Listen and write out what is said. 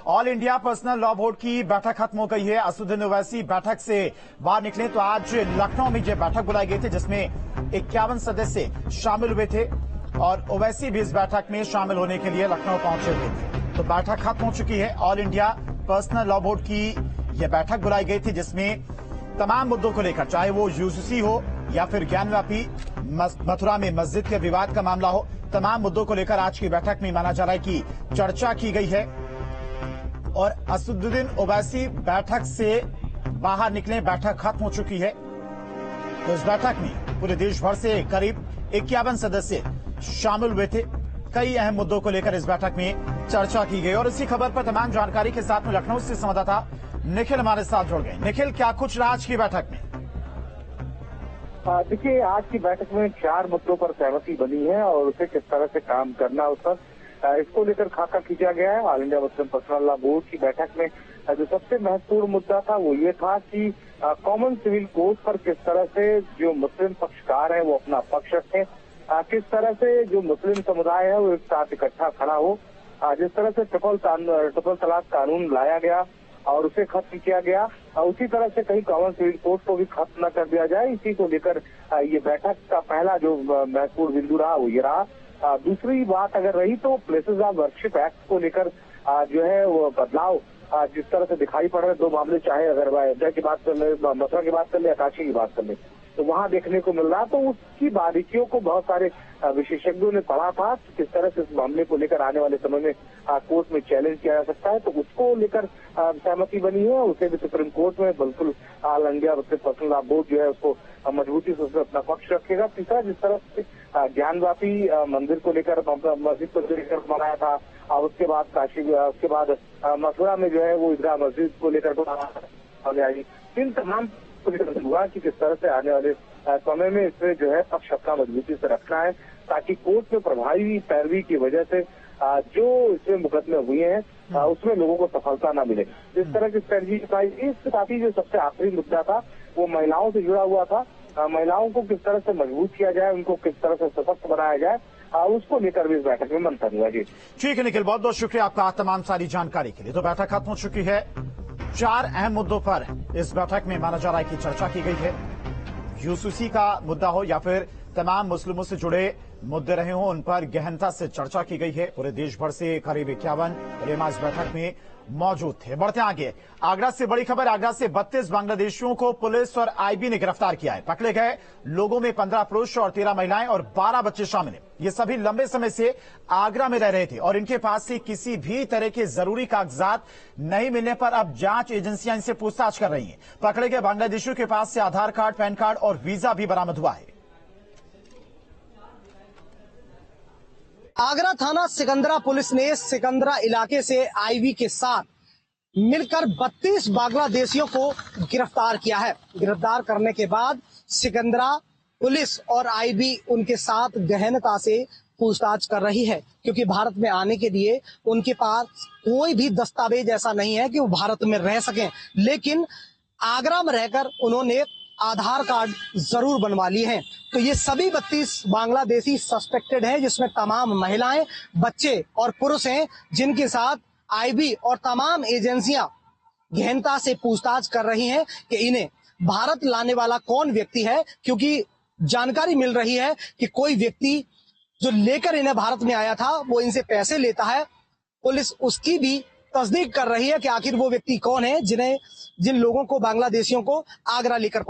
All India personal law board की बैठक खत्म हो गई है। असदुद्दीन ओवैसी बैठक से बाहर निकले तो आज लखनऊ में यह बैठक बुलाई गई थी जिसमें 51 सदस्य शामिल हुए थे और ओवैसी भी इस बैठक में शामिल होने के लिए लखनऊ पहुंचे हुए थे। तो बैठक खत्म हो चुकी है। All India personal law board की यह बैठक बुलाई गई थी जिसमें तमाम मुद्दों को लेकर, चाहे वो यूसीसी हो या फिर ज्ञानव्यापी मथुरा में मस्जिद के विवाद का मामला हो, तमाम मुद्दों को लेकर आज की बैठक में माना जा रहा है कि चर्चा की गई है। और असदुद्दीन ओवैसी बैठक से बाहर निकले, बैठक खत्म हो चुकी है। तो इस बैठक में पूरे देश भर से करीब 51 सदस्य शामिल हुए थे। कई अहम मुद्दों को लेकर इस बैठक में चर्चा की गई और इसी खबर पर तमाम जानकारी के साथ में लखनऊ से संवाददाता निखिल हमारे साथ जुड़ गए। निखिल, क्या कुछ रहा आज की बैठक में? देखिए, आज की बैठक में 4 मुद्दों पर सहमति बनी है और उसे किस तरह से काम करना उस पर इसको लेकर खाका खींचा गया है। All India Muslim personal law board की बैठक में जो सबसे महत्वपूर्ण मुद्दा था वो ये था कि कॉमन सिविल कोड पर किस तरह से जो मुस्लिम पक्षकार है वो अपना पक्ष रखें, किस तरह से जो मुस्लिम समुदाय है वो एक साथ इकट्ठा खड़ा हो। जिस तरह से ट्रिपल तलाक कानून लाया गया और उसे खत्म किया गया, उसी तरह से कहीं कॉमन सिविल कोड को भी खत्म न कर दिया जाए, इसी को लेकर ये बैठक का पहला जो महत्वपूर्ण बिंदु रहा वो ये रहा। दूसरी बात अगर रही तो प्लेसेस ऑफ वर्शिप एक्ट को लेकर जो है वो बदलाव जिस तरह से दिखाई पड़ रहे 2 मामले, चाहे अगर अयोध्या की बात कर ले, मथुरा की बात कर ले या काशी की बात कर ले, तो वहां देखने को मिल रहा। तो उसकी बारीकियों को बहुत सारे विशेषज्ञों ने पढ़ा था कि किस तरह से इस मामले को लेकर आने वाले समय में कोर्ट में चैलेंज किया जा सकता है। तो उसको लेकर सहमति बनी है। उसे भी सुप्रीम कोर्ट में बिल्कुल all India Muslim personal law board जो है उसको मजबूती से उसमें अपना पक्ष रखेगा। तीसरा, जिस तरह से ज्ञानव्यापी मंदिर को लेकर, मस्जिद को लेकर बनाया था, और उसके बाद काशी, उसके बाद मथुरा में जो है वो ईदगाह मस्जिद को लेकर बनाया, इन तमाम हुआ कि किस तरह से आने वाले समय में इसमें जो है पक्ष अपना मजबूती से रखना है ताकि कोर्ट में प्रभावी पैरवी की वजह से जो इसमें मुकदमे हुए हैं उसमें लोगों को सफलता न मिले। इस तरह की स्ट्रेटजी बताई। इसके साथ ही जो सबसे आखिरी मुद्दा था वो महिलाओं से जुड़ा हुआ था। महिलाओं को किस तरह से मजबूत किया जाए, उनको किस तरह से सशक्त बनाया जाए, उसको लेकर भी इस बैठक में मंथन हुआ। जी ठीक है निखिल, बहुत बहुत शुक्रिया आपका तमाम सारी जानकारी के लिए। तो बैठक खत्म हो चुकी है। 4 अहम मुद्दों पर इस बैठक में माना जा रहा है कि चर्चा की गई है। यूसीसी का मुद्दा हो या फिर तमाम मुस्लिमों से जुड़े मुद्दे रहे हों, उन पर गहनता से चर्चा की गई है। पूरे देश भर से करीब 51 उलेमा इस बैठक में मौजूद थे। बढ़ते आगे, आगरा से बड़ी खबर। आगरा से 32 बांग्लादेशियों को पुलिस और आईबी ने गिरफ्तार किया है। पकड़े गए लोगों में 15 पुरुष और 13 महिलाएं और 12 बच्चे शामिल हैं। ये सभी लंबे समय से आगरा में रह रहे थे और इनके पास से किसी भी तरह के जरूरी कागजात नहीं मिलने पर अब जांच एजेंसियां इनसे पूछताछ कर रही हैं। पकड़े गए बांग्लादेशियों के पास से आधार कार्ड, पैन कार्ड और वीजा भी बरामद हुआ है। आगरा थाना सिकंदरा पुलिस ने सिकंदरा इलाके से आईबी के साथ मिलकर 32 बांग्लादेशियों को गिरफ्तार किया है। गिरफ्तार करने के बाद सिकंदरा पुलिस और आईबी उनके साथ गहनता से पूछताछ कर रही है क्योंकि भारत में आने के लिए उनके पास कोई भी दस्तावेज ऐसा नहीं है कि वो भारत में रह सकें, लेकिन आगरा में रहकर उन्होंने आधार कार्ड जरूर बनवा लिए हैं। तो ये सभी 32 बांग्लादेशी सस्पेक्टेड हैं जिसमें तमाम महिलाएं, बच्चे और पुरुष हैं जिनके साथ आईबी और तमाम एजेंसियां गहनता से पूछताछ कर रही हैं कि इन्हें भारत लाने वाला कौन व्यक्ति है, क्योंकि जानकारी मिल रही है कि कोई व्यक्ति जो लेकर इन्हें भारत में आया था वो इनसे पैसे लेता है। पुलिस उसकी भी तस्दीक कर रही है कि आखिर वो व्यक्ति कौन है जिन लोगों को, बांग्लादेशियों को आगरा लेकर